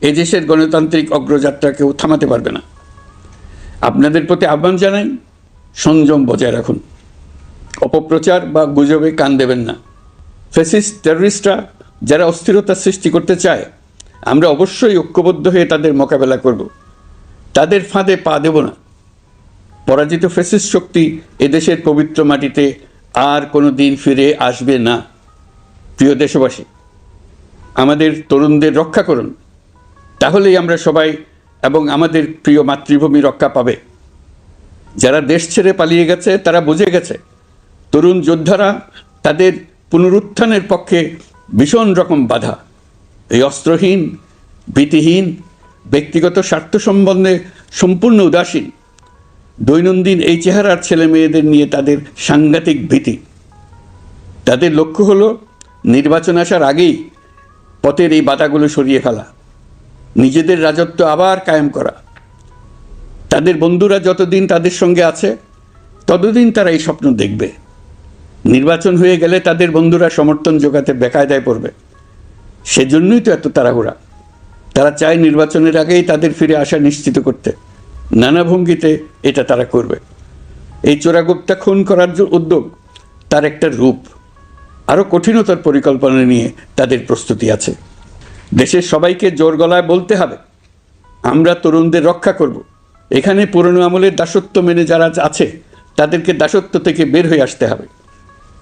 এদেশের গণতান্ত্রিক অগ্রযাত্রাকেও থামাতে পারবে না। আপনাদের প্রতি আহ্বান জানাই, সংযম বজায় রাখুন, অপপ্রচার বা গুজবে কান দেবেন না। ফ্যাসিস্ট টেররিস্টরা যারা অস্থিরতা সৃষ্টি করতে চায়, আমরা অবশ্যই ঐক্যবদ্ধ হয়ে তাদের মোকাবেলা করব, তাদের ফাঁদে পা দেব না। পরাজিত ফ্যাসিস্ট শক্তি এদেশের পবিত্র মাটিতে আর কোনো দিন ফিরে আসবে না। প্রিয় দেশবাসী, আমাদের তরুণদের রক্ষা করুন, তাহলেই আমরা সবাই এবং আমাদের প্রিয় মাতৃভূমি রক্ষা পাবে। যারা দেশ ছেড়ে পালিয়ে গেছে তারা বুঝে গেছে তরুণ যোদ্ধারা তাদের পুনরুত্থানের পক্ষে ভীষণ রকম বাধা। এই অস্ত্রহীন, ভীতিহীন, ব্যক্তিগত স্বার্থ সম্বন্ধে সম্পূর্ণ উদাসীন দৈনন্দিন এই চেহারার ছেলে মেয়েদের নিয়ে তাদের সাংঘাতিক ভীতি। তাদের লক্ষ্য হলো নির্বাচন আসার আগেই পথের এই বাধাগুলো সরিয়ে ফেলা, নিজেদের রাজত্ব আবার কায়েম করা। তাদের বন্ধুরা যতদিন তাদের সঙ্গে আছে ততদিন তারা এই স্বপ্ন দেখবে। নির্বাচন হয়ে গেলে তাদের বন্ধুরা সমর্থন জোগাতে বেকায়দায় পড়বে। সেজন্যই তো এত তাড়াহুড়া। তারা চায় নির্বাচনের আগেই তাদের ফিরে আসা নিশ্চিত করতে। নানা ভঙ্গিতে এটা তারা করবে। এই চোরাগুপ্তা খুন করার যে উদ্যোগ, তার একটা রূপ। আরও কঠিনতর পরিকল্পনা নিয়ে তাদের প্রস্তুতি আছে। দেশের সবাইকে জোর গলায় বলতে হবে, আমরা তরুণদের রক্ষা করব। এখানে পুরনো আমলের দাসত্ব মেনে যারা আছে তাদেরকে দাসত্ব থেকে বের হয়ে আসতে হবে।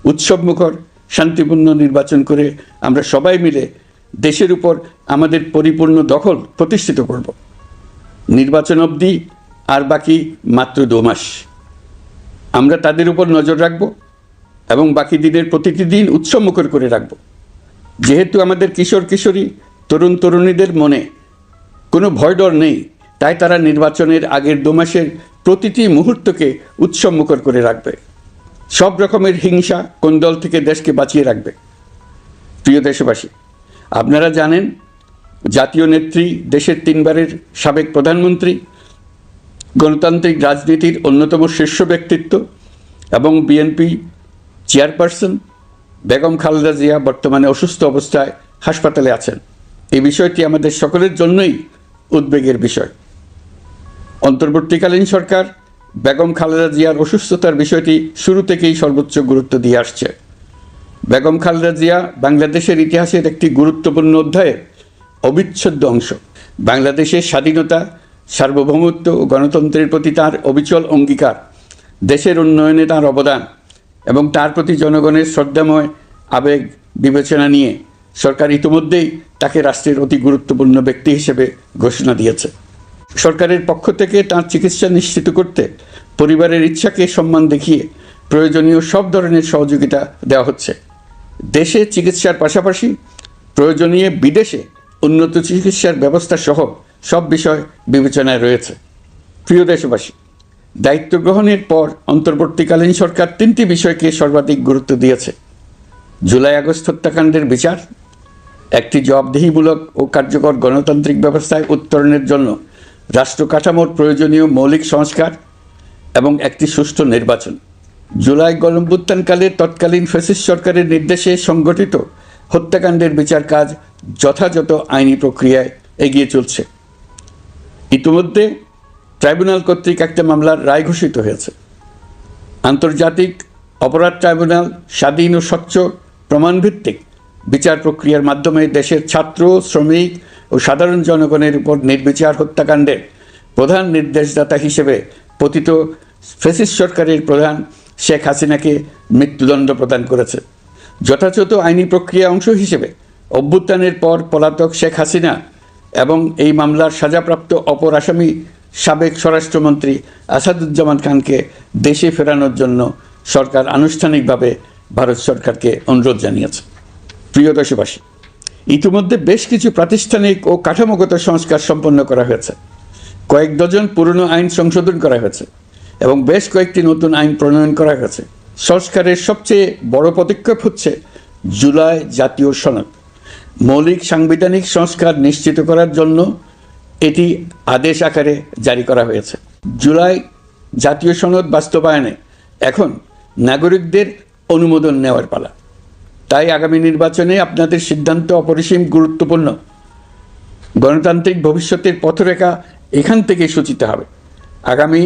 উৎসবমুখর শান্তিপূর্ণ নির্বাচন করে আমরা সবাই মিলে দেশের উপর আমাদের পরিপূর্ণ দখল প্রতিষ্ঠিত করব। নির্বাচন অবধি আর বাকি মাত্র 2 মাস। আমরা তাদের উপর নজর রাখব এবং বাকি দিনের প্রতিটি দিন উৎসবমুখর করে রাখব। যেহেতু আমাদের কিশোর কিশোরী, তরুণ তরুণীদের মনে কোনো ভয় ডর নেই, তাই তারা নির্বাচনের আগের 2 মাসের প্রতিটি মুহূর্তকে উৎসবমুখর করে রাখবে। সব রকমের হিংসা কোন্দল থেকে দেশকে বাঁচিয়ে রাখবে। প্রিয় দেশবাসী, আপনারা জানেন জাতীয় নেত্রী, দেশের 3 বারের সাবেক প্রধানমন্ত্রী, গণতান্ত্রিক রাজনীতির অন্যতম শীর্ষ ব্যক্তিত্ব এবং বিএনপি চেয়ারপারসন বেগম খালেদা জিয়া বর্তমানে অসুস্থ অবস্থায় হাসপাতালে আছেন। এই বিষয়টি আমাদের সকলের জন্যই উদ্বেগের বিষয়। অন্তর্বর্তীকালীন সরকার বেগম খালেদা জিয়ার অসুস্থতার বিষয়টি শুরু থেকেই সর্বোচ্চ গুরুত্ব দিয়ে আসছে। বেগম খালেদা জিয়া বাংলাদেশের ইতিহাসের একটি গুরুত্বপূর্ণ অধ্যায়ের অবিচ্ছেদ্য অংশ। বাংলাদেশের স্বাধীনতা, সার্বভৌমত্ব ও গণতন্ত্রের প্রতি তাঁর অবিচল অঙ্গীকার, দেশের উন্নয়নে তাঁর অবদান এবং তার প্রতি জনগণের শ্রদ্ধাময় আবেগ বিবেচনা নিয়ে সরকার ইতিমধ্যেই তাকে রাষ্ট্রের অতি গুরুত্বপূর্ণ ব্যক্তি হিসেবে ঘোষণা দিয়েছে। সরকারের পক্ষ থেকে তাঁর চিকিৎসা নিশ্চিত করতে পরিবারের ইচ্ছাকে সম্মান দেখিয়ে প্রয়োজনীয় সব ধরনের সহযোগিতা দেওয়া হচ্ছে। দেশে চিকিৎসার পাশাপাশি প্রয়োজনীয় বিদেশে উন্নত চিকিৎসার ব্যবস্থা সহ সব বিষয় বিবেচনায় রয়েছে। প্রিয় দেশবাসী, দায়িত্ব গ্রহণের পর অন্তর্বর্তীকালীন সরকার 3টি বিষয়কে সর্বাধিক গুরুত্ব দিয়েছে: জুলাই আগস্ট হত্যাকাণ্ডের বিচার, একটি জবাবদিহিমূলক ও কার্যকর গণতান্ত্রিক ব্যবস্থায় উত্তরণের জন্য রাষ্ট্র কাঠামোর প্রয়োজনীয় মৌলিক সংস্কার এবং একটি সুষ্ঠু নির্বাচন। জুলাই গণঅভ্যুত্থানকালে তৎকালীন ফ্যাসিস্ট সরকারের নির্দেশে সংগঠিত হত্যাকাণ্ডের বিচার কাজ যথাযথ আইনি প্রক্রিয়ায় এগিয়ে চলছে। ইতিমধ্যে ট্রাইব্যুনাল কর্তৃক একটা মামলার রায় ঘোষিত হয়েছে। আন্তর্জাতিক অপরাধ ট্রাইব্যুনাল স্বাধীন ও স্বচ্ছ প্রমাণভিত্তিক বিচার প্রক্রিয়ার মাধ্যমে দেশের ছাত্র, শ্রমিক ও সাধারণ জনগণের উপর নির্বিচার হত্যাকাণ্ডের প্রধান নির্দেশদাতা হিসেবে পতিত ফ্যাসিস্ট সরকারের প্রধান শেখ হাসিনাকে মৃত্যুদণ্ড প্রদান করেছে। যথাযথ আইনি প্রক্রিয়া অংশ হিসেবে অভ্যুত্থানের পর পলাতক শেখ হাসিনা এবং এই মামলার সাজাপ্রাপ্ত অপর আসামি সাবেক স্বরাষ্ট্রমন্ত্রী আসাদুজ্জামান খানকে দেশে ফেরানোর জন্য সরকার আনুষ্ঠানিকভাবে ভারত সরকারকে অনুরোধ জানিয়েছে। প্রিয় দেশবাসী, ইতিমধ্যে বেশ কিছু প্রাতিষ্ঠানিক ও কাঠামোগত সংস্কার সম্পন্ন করা হয়েছে। কয়েক ডজন পুরনো আইন সংশোধন করা হয়েছে এবং বেশ কয়েকটি নতুন আইন প্রণয়ন করা হয়েছে। সংস্কারের সবচেয়ে বড় পদক্ষেপ হচ্ছে জুলাই জাতীয় সনদ। মৌলিক সাংবিধানিক সংস্কার নিশ্চিত করার জন্য এটি আদেশ আকারে জারি করা হয়েছে। জুলাই জাতীয় সনদ বাস্তবায়নে এখন নাগরিকদের অনুমোদন নেওয়ার পালা। তাই আগামী নির্বাচনে আপনাদের সিদ্ধান্ত অপরিসীম গুরুত্বপূর্ণ। গণতান্ত্রিক ভবিষ্যতের পথরেখা এখান থেকেই সূচিত হবে। আগামী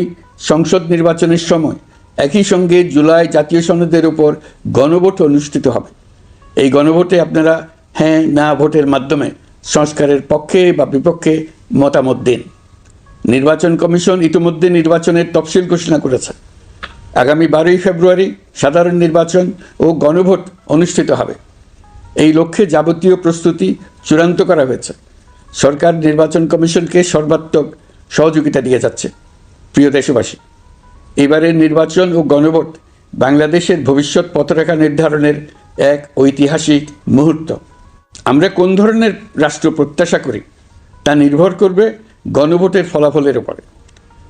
সংসদ নির্বাচনের সময় একই সঙ্গে জুলাই জাতীয় সনদের উপর গণভোট অনুষ্ঠিত হবে। এই গণভোটে আপনারা হ্যাঁ না ভোটের মাধ্যমে সংস্কারের পক্ষে বা বিপক্ষে মতামত দিন। নির্বাচন কমিশন ইতিমধ্যে নির্বাচনের তফসিল ঘোষণা করেছে। আগামী 12ই ফেব্রুয়ারি সাধারণ নির্বাচন ও গণভোট অনুষ্ঠিত হবে। এই লক্ষ্যে যাবতীয় প্রস্তুতি চূড়ান্ত করা হয়েছে। সরকার নির্বাচন কমিশনকে সর্বাত্মক সহযোগিতা দিয়ে যাচ্ছে। প্রিয় দেশবাসী, এবারের নির্বাচন ও গণভোট বাংলাদেশের ভবিষ্যৎ পথরেখা নির্ধারণের এক ঐতিহাসিক মুহূর্ত। আমরা কোন ধরনের রাষ্ট্র প্রত্যাশা করি তা নির্ভর করবে গণভোটের ফলাফলের উপরে।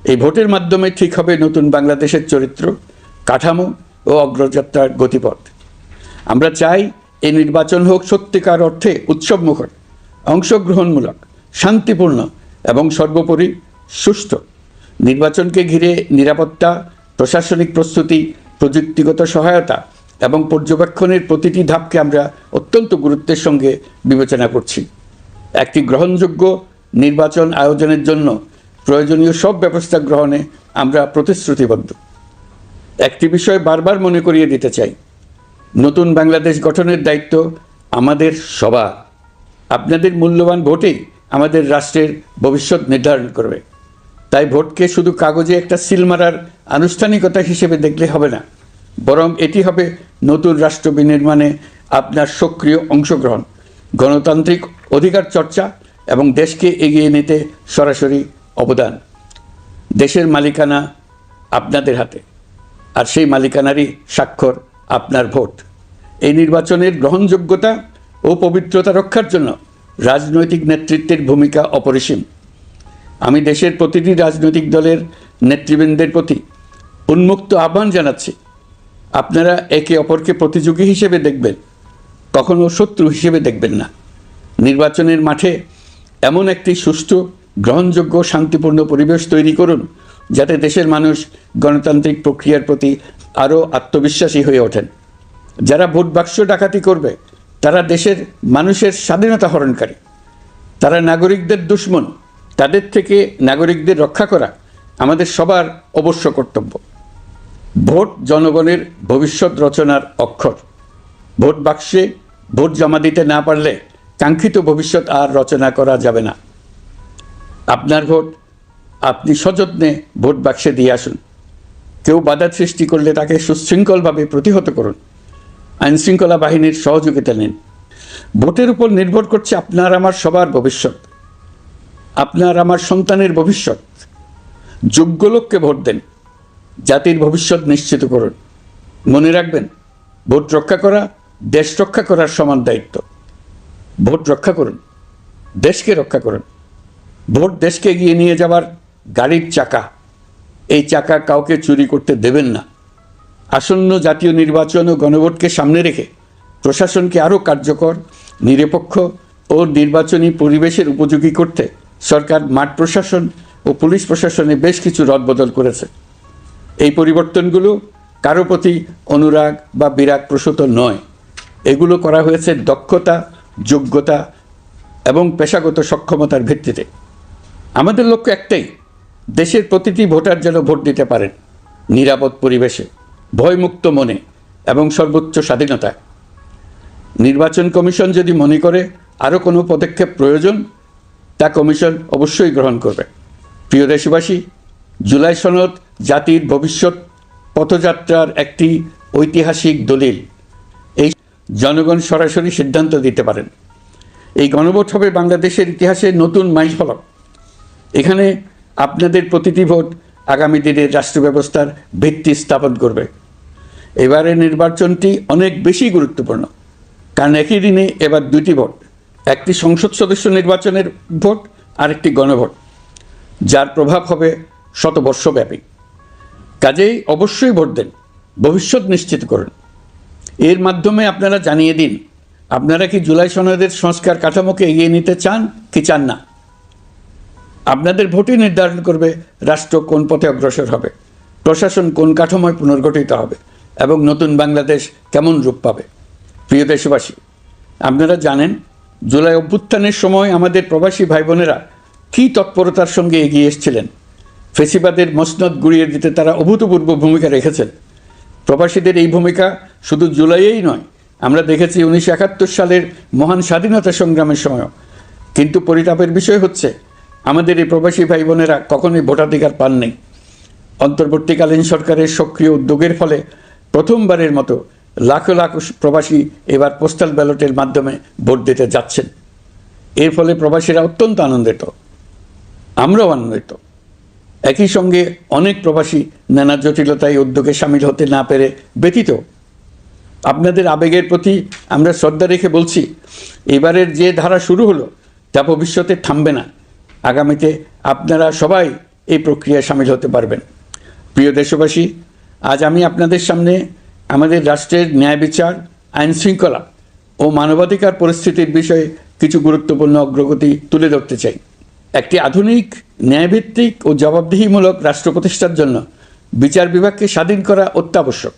এই ভোটের মাধ্যমে ঠিক হবে নতুন বাংলাদেশের চরিত্র, কাঠামো ও অগ্রযাত্রার গতিপথ। আমরা চাই এই নির্বাচন হোক সত্যিকার অর্থে উৎসবমুখর, অংশগ্রহণমূলক, শান্তিপূর্ণ এবং সর্বোপরি সুষ্ঠু। নির্বাচনকে ঘিরে নিরাপত্তা, প্রশাসনিক প্রস্তুতি, প্রযুক্তিগত সহায়তা এবং পর্যবেক্ষণের প্রতিটি ধাপকে আমরা অত্যন্ত গুরুত্বের সঙ্গে বিবেচনা করছি। একটি গ্রহণযোগ্য নির্বাচন আয়োজনের জন্য প্রয়োজনীয় সব ব্যবস্থা গ্রহণে আমরা প্রতিশ্রুতিবদ্ধ। একটি বিষয় বারবার মনে করিয়ে দিতে চাই, নতুন বাংলাদেশ গঠনের দায়িত্ব আমাদের সবার। আপনাদের মূল্যবান ভোটেই আমাদের রাষ্ট্রের ভবিষ্যৎ নির্ধারণ করবে। তাই ভোটকে শুধু কাগজে একটা সিল মারার আনুষ্ঠানিকতা হিসেবে দেখলে হবে না, বরং এটি হবে নতুন রাষ্ট্র বিনির্মাণে আপনার সক্রিয় অংশগ্রহণ, গণতান্ত্রিক অধিকার চর্চা এবং দেশকে এগিয়ে নিতে সরাসরি অবদান। দেশের মালিকানা আপনাদের হাতে, আর সেই মালিকানারই স্বাক্ষর আপনার ভোট। এই নির্বাচনের গ্রহণযোগ্যতা ও পবিত্রতা রক্ষার জন্য রাজনৈতিক নেতৃত্বের ভূমিকা অপরিসীম। আমি দেশের প্রতিটি রাজনৈতিক দলের নেতৃবৃন্দের প্রতি উন্মুক্ত আহ্বান জানাচ্ছি, আপনারা একে অপরকে প্রতিযোগী হিসেবে দেখবেন, কখনো শত্রু হিসেবে দেখবেন না। নির্বাচনের মাঠে এমন একটি সুষ্ঠু, গ্রহণযোগ্য, শান্তিপূর্ণ পরিবেশ তৈরি করুন যাতে দেশের মানুষ গণতান্ত্রিক প্রক্রিয়ার প্রতি আরও আত্মবিশ্বাসী হয়ে ওঠেন। যারা ভোট বাক্স ডাকাতি করবে তারা দেশের মানুষের স্বাধীনতা হরণকারী, তারা নাগরিকদের দুশমন। তাদের থেকে নাগরিকদের রক্ষা করা আমাদের সবার অবশ্য কর্তব্য। ভোট জনগণের ভবিষ্যৎ রচনার অক্ষর। ভোট বাক্সে ভোট জমা দিতে না পারলে কাঙ্ক্ষিত ভবিষ্যৎ আর রচনা করা যাবে না। আপনার ভোট আপনি সযত্নে ভোট বাক্সে দিয়ে আসুন। কেউ বাধা সৃষ্টি করলে তাকে সুশৃঙ্খলভাবে প্রতিহত করুন। আইনশৃঙ্খলা বাহিনীর সহযোগিতা নিন। ভোটের উপর নির্ভর করছে আপনার আমার সবার ভবিষ্যৎ, আপনার আমার সন্তানের ভবিষ্যৎ। যোগ্য লোককে ভোট দেন, জাতির ভবিষ্যৎ নিশ্চিত করুন। মনে রাখবেন, ভোট রক্ষা করা দেশ রক্ষা করার সমান দায়িত্ব। ভোট রক্ষা করুন, দেশকে রক্ষা করুন। ভোট দেশকে এগিয়ে নিয়ে যাওয়ার গাড়ির চাকা। এই চাকা কাউকে চুরি করতে দেবেন না। আসন্ন জাতীয় নির্বাচন ও গণভোটকে সামনে রেখে প্রশাসনকে আরও কার্যকর, নিরপেক্ষ ও নির্বাচনী পরিবেশের উপযোগী করতে সরকার মাঠ প্রশাসন ও পুলিশ প্রশাসনে বেশ কিছু রদবদল করেছে। এই পরিবর্তনগুলো কারো প্রতি অনুরাগ বা বিরাগ প্রসূত নয়। এগুলো করা হয়েছে দক্ষতা, যোগ্যতা এবং পেশাগত সক্ষমতার ভিত্তিতে। আমাদের লক্ষ্য একটাই, দেশের প্রতিটি ভোটার যেন ভোট দিতে পারেন নিরাপদ পরিবেশে, ভয়মুক্ত মনে এবং সর্বোচ্চ স্বাধীনতায়। নির্বাচন কমিশন যদি মনে করে আরও কোনো পদক্ষেপ প্রয়োজন, তা কমিশন অবশ্যই গ্রহণ করবে। প্রিয় দেশবাসী, জুলাই সনদ জাতির ভবিষ্যৎ পথযাত্রার একটি ঐতিহাসিক দলিল। এই জনগণ সরাসরি সিদ্ধান্ত দিতে পারেন। এই গণভোট হবে বাংলাদেশের ইতিহাসে নতুন মাইলফলক। এখানে আপনাদের প্রতিটি ভোট আগামী দিনের রাষ্ট্র ব্যবস্থার ভিত্তি স্থাপন করবে। এবারের নির্বাচনটি অনেক বেশি গুরুত্বপূর্ণ, কারণ একই দিনে এবার দুটি ভোট, একটি সংসদ সদস্য নির্বাচনের ভোট আর একটি গণভোট, যার প্রভাব হবে শতবর্ষব্যাপী। কাজেই অবশ্যই ভোট দেন, ভবিষ্যৎ নিশ্চিত করুন। এর মাধ্যমে আপনারা জানিয়ে দিন, আপনারা কি জুলাই সনদের সংস্কার কাঠামোকে এগিয়ে নিতে চান কি চান না। আপনাদের ভোটই নির্ধারণ করবে রাষ্ট্র কোন পথে অগ্রসর হবে, প্রশাসন কোন কাঠামোয় পুনর্গঠিত হবে এবং নতুন বাংলাদেশ কেমন রূপ পাবে। প্রিয় দেশবাসী, আপনারা জানেন জুলাই অভ্যুত্থানের সময় আমাদের প্রবাসী ভাই বোনেরা কী তৎপরতার সঙ্গে এগিয়ে এসেছিলেন। ফেসিবাদের মসনদ গুড়িয়ে দিতে তারা অভূতপূর্ব ভূমিকা রেখেছেন। প্রবাসীদের এই ভূমিকা শুধু জুলাইয়েই নয়, আমরা দেখেছি 1971 সালের মহান স্বাধীনতা সংগ্রামের সময়ও। কিন্তু পরিতাপের বিষয় হচ্ছে আমাদের এই প্রবাসী ভাই বোনেরা কখনোই ভোটাধিকার পাননি। অন্তর্বর্তীকালীন সরকারের সক্রিয় উদ্যোগের ফলে প্রথমবারের মতো লাখো লাখো প্রবাসী এবার পোস্টাল ব্যালটের মাধ্যমে ভোট দিতে যাচ্ছেন। এর ফলে প্রবাসীরা অত্যন্ত আনন্দিত, আমরাও আনন্দিত। একই সঙ্গে অনেক প্রবাসী নানা জটিলতায় উদ্যোগে সামিল হতে না পেরে ব্যথিত। আপনাদের আবেগের প্রতি আমরা শ্রদ্ধা রেখে বলছি, এবারের যে ধারা শুরু হলো তা ভবিষ্যতে থামবে না। আগামীতে আপনারা সবাই এই প্রক্রিয়ায় সামিল হতে পারবেন। প্রিয় দেশবাসী, আজ আমি আপনাদের সামনে আমাদের রাষ্ট্রের ন্যায় বিচার, আইন শৃঙ্খলা ও মানবাধিকার পরিস্থিতির বিষয়ে কিছু গুরুত্বপূর্ণ অগ্রগতি তুলে ধরতে চাই। একটি আধুনিক, ন্যায়ভিত্তিক ও জবাবদিহিমূলক রাষ্ট্র প্রতিষ্ঠার জন্য বিচার বিভাগকে স্বাধীন করা অত্যাবশ্যক।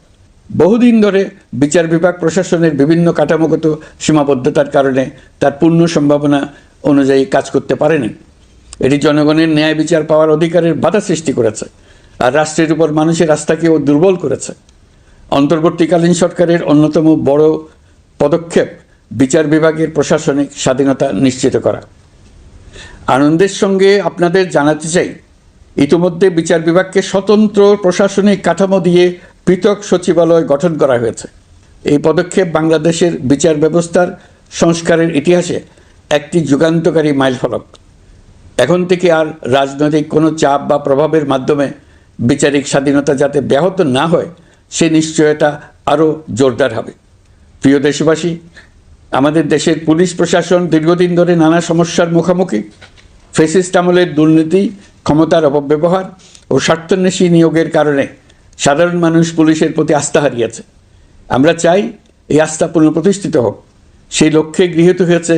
বহুদিন ধরে বিচার বিভাগ প্রশাসনের বিভিন্ন কাঠামোগত সীমাবদ্ধতার কারণে তার পূর্ণ সম্ভাবনা অনুযায়ী কাজ করতে পারেনি। এটি জনগণের ন্যায় বিচার পাওয়ার অধিকারের বাধা সৃষ্টি করেছে আর রাষ্ট্রের উপর মানুষের আস্থাকেও দুর্বল করেছে। অন্তর্বর্তীকালীন সরকারের অন্যতম বড় পদক্ষেপ বিচার বিভাগের প্রশাসনিক স্বাধীনতা নিশ্চিত করা। আনন্দের সঙ্গে আপনাদের জানাতে চাই, ইতিমধ্যে বিচার বিভাগকে স্বতন্ত্র প্রশাসনিক কাঠামো দিয়ে পৃথক সচিবালয় গঠন করা হয়েছে। এই পদক্ষেপ বাংলাদেশের বিচার ব্যবস্থার সংস্কারের ইতিহাসে একটি যুগান্তকারী মাইলফলক। এখন থেকে আর রাজনৈতিক কোনো চাপ বা প্রভাবের মাধ্যমে বিচারিক স্বাধীনতা যাতে ব্যাহত না হয় সে নিশ্চয়তা আরও জোরদার হবে। প্রিয় দেশবাসী, আমাদের দেশের পুলিশ প্রশাসন দীর্ঘদিন ধরে নানা সমস্যার মুখোমুখি। ফ্যাসিস্ট আমলের দুর্নীতি, ক্ষমতার অপব্যবহার ও স্বার্থান্বেষী নিয়োগের কারণে সাধারণ মানুষ পুলিশের প্রতি আস্থা হারিয়েছে। আমরা চাই এই আস্থা পুনঃপ্রতিষ্ঠিত হোক। সেই লক্ষ্যে গৃহীত হয়েছে